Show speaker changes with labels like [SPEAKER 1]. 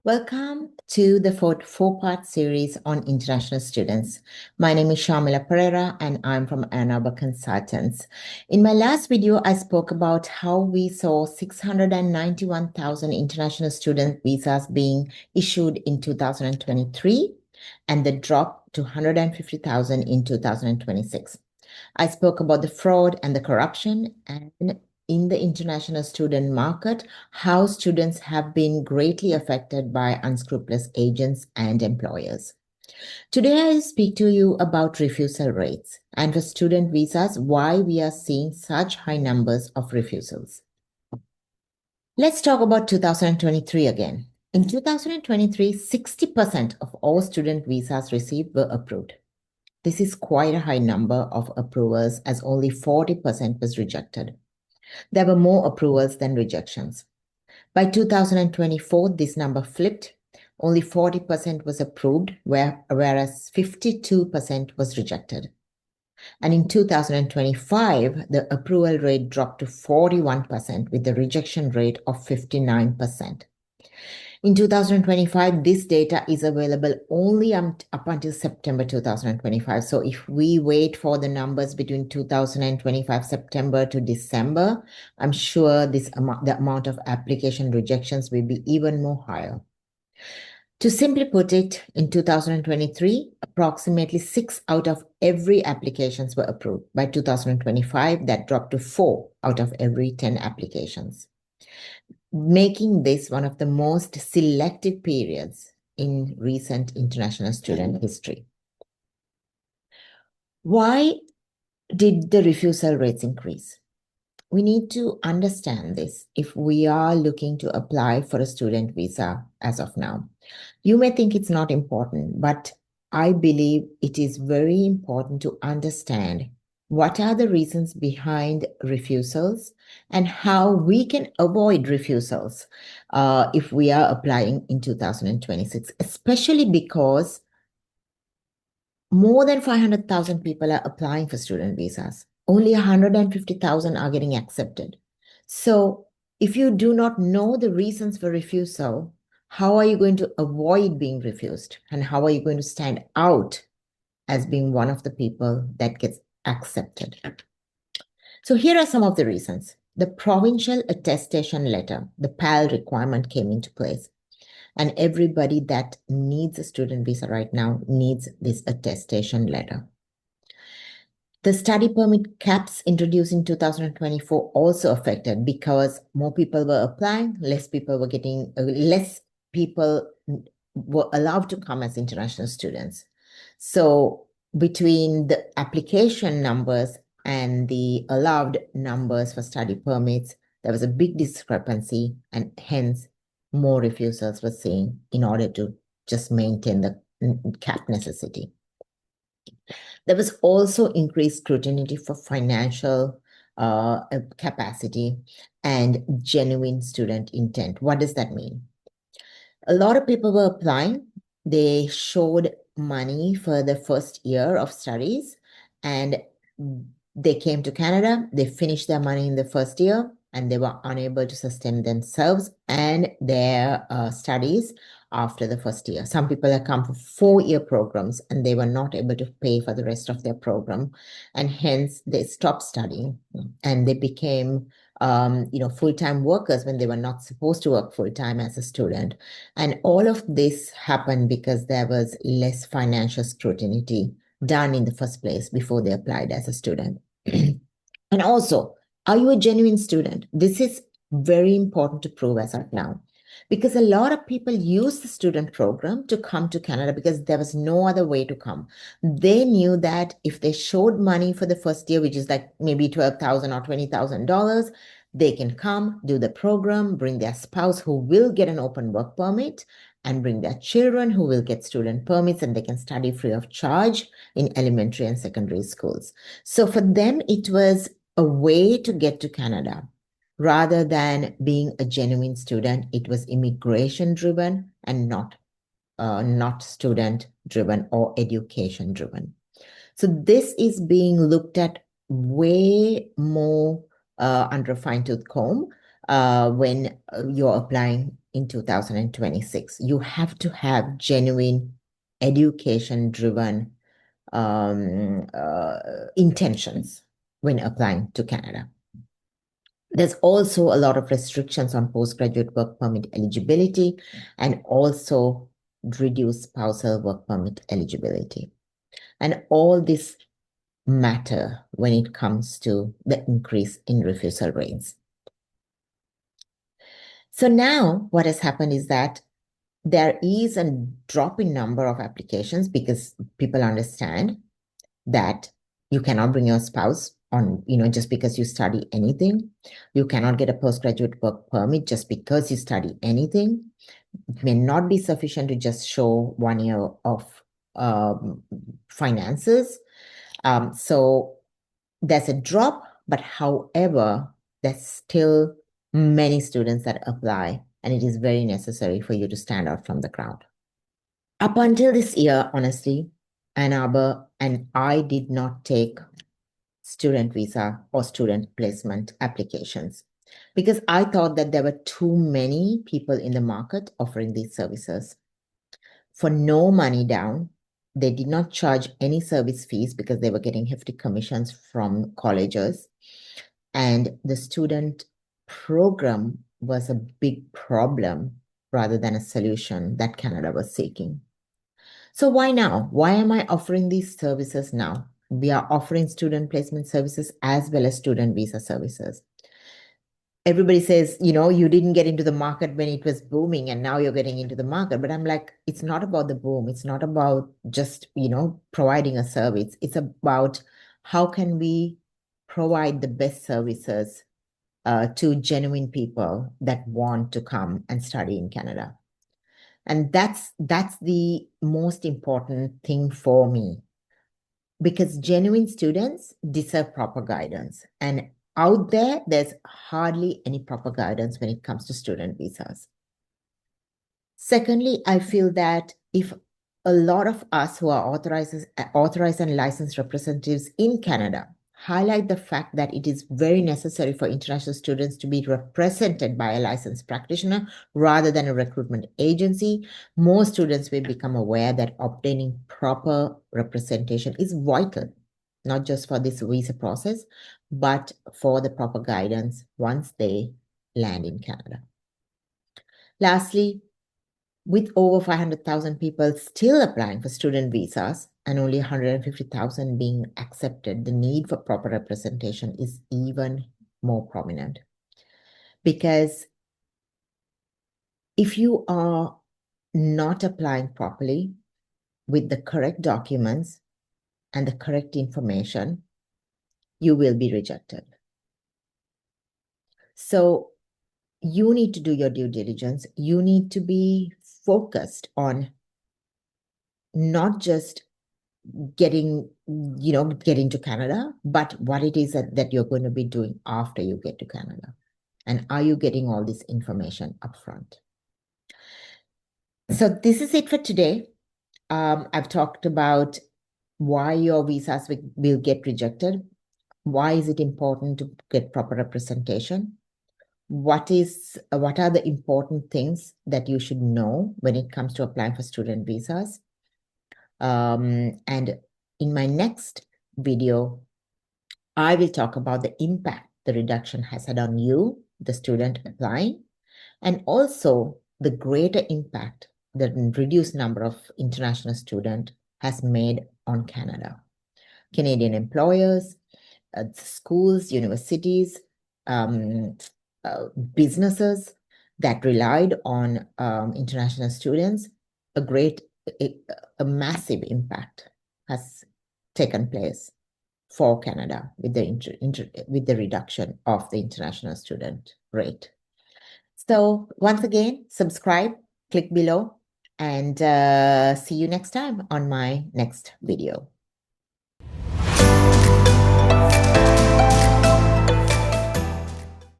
[SPEAKER 1] Welcome to the four-part series on international students. My name is Sharmila Perera and I'm from Ann Arbour Consultants. In my last video, I spoke about how we saw 691,000 international student visas being issued in 2023 and the drop to 150,000 in 2026. I spoke about the fraud and the corruption and in the international student market, how students have been greatly affected by unscrupulous agents and employers. Today, I speak to you about refusal rates and for student visas, why we are seeing such high numbers of refusals. Let's talk about 2023 again. In 2023, 60% of all student visas received were approved. This is quite a high number of approvals as only 40% was rejected. There were more approvals than rejections. By 2024, this number flipped. Only 40% was approved, whereas 52% was rejected. And in 2025, the approval rate dropped to 41% with the rejection rate of 59%. In 2025, this data is available only up until September 2025. So if we wait for the numbers between 2025 September to December, I'm sure the amount of application rejections will be even more higher. To simply put it, in 2023, approximately 6 out of every applications were approved. By 2025, that dropped to 4 out of every 10 applications, making this one of the most selective periods in recent international student history. Why did the refusal rates increase? We need to understand this if we are looking to apply for a student visa as of now. You may think it's not important, but I believe it is very important to understand what are the reasons behind refusals and how we can avoid refusals if we are applying in 2026, especially because more than 500,000 people are applying for student visas. Only 150,000 are getting accepted. So if you do not know the reasons for refusal, how are you going to avoid being refused? And how are you going to stand out as being one of the people that gets accepted? So here are some of the reasons. The provincial attestation letter, the PAL requirement, came into place. And everybody that needs a student visa right now needs this attestation letter. The study permit caps introduced in 2024 also affected because more people were applying, less people were allowed to come as international students. So between the application numbers and the allowed numbers for study permits, there was a big discrepancy, and hence more refusals were seen in order to just maintain the cap necessity. There was also increased scrutiny for financial capacity and genuine student intent. What does that mean? A lot of people were applying. They showed money for the first year of studies and they came to Canada. They finished their money in the first year and they were unable to sustain themselves and their studies after the first year. Some people have come for 4-year programs and they were not able to pay for the rest of their program. And hence they stopped studying and they became full-time workers when they were not supposed to work full-time as a student. And all of this happened because there was less financial scrutiny done in the first place before they applied as a student. And also, are you a genuine student? This is very important to prove as of now, because a lot of people use the student program to come to Canada because there was no other way to come. They knew that if they showed money for the first year, which is like maybe $12,000 or $20,000, they can come, do the program, bring their spouse who will get an open work permit, and bring their children who will get student permits, and they can study free of charge in elementary and secondary schools. So for them, it was a way to get to Canada. Rather than being a genuine student, it was immigration driven and not student driven or education driven. So this is being looked at way more under a fine-tooth comb when you're applying in 2026. You have to have genuine education-driven intentions when applying to Canada. There's also a lot of restrictions on postgraduate work permit eligibility and also reduced spousal work permit eligibility. And all this matter when it comes to the increase in refusal rates. So now what has happened is that there is a drop in number of applications because people understand that you cannot bring your spouse on, just because you study anything. You cannot get a postgraduate work permit just because you study anything. It may not be sufficient to just show 1 year of finances. So there's a drop, but however, there's still many students that apply, and it is very necessary for you to stand out from the crowd. Up until this year, honestly, Ann Arbour and I did not take student visa or student placement applications because I thought that there were too many people in the market offering these services. For no money down, they did not charge any service fees because they were getting hefty commissions from colleges. And the student program was a big problem rather than a solution that Canada was seeking. So why now? Why am I offering these services now? We are offering student placement services as well as student visa services. Everybody says, you didn't get into the market when it was booming and now you're getting into the market. But I'm like, it's not about the boom. It's not about just, providing a service. It's about how can we provide the best services to genuine people that want to come and study in Canada. And that's the most important thing for me, because genuine students deserve proper guidance. And out there's hardly any proper guidance when it comes to student visas. Secondly, I feel that if a lot of us who are authorized and licensed representatives in Canada highlight the fact that it is very necessary for international students to be represented by a licensed practitioner rather than a recruitment agency, more students will become aware that obtaining proper representation is vital, not just for this visa process, but for the proper guidance once they land in Canada. Lastly, with over 500,000 people still applying for student visas and only 150,000 being accepted, the need for proper representation is even more prominent. Because if you are not applying properly with the correct documents and the correct information, you will be rejected. So you need to do your due diligence. You need to be focused on not just getting to Canada, but what it is that you're going to be doing after you get to Canada. And are you getting all this information upfront? So this is it for today. I've talked about why your visas will get rejected. Why is it important to get proper representation? What are the important things that you should know when it comes to applying for student visas? And in my next video, I will talk about the impact the reduction has had on you, the student applying, and also the greater impact the reduced number of international students has made on Canada. Canadian employers, schools, universities, businesses that relied on international students, a massive impact has taken place for Canada with the reduction of the international student rate. So once again, subscribe, click below, and see you next time on my next video.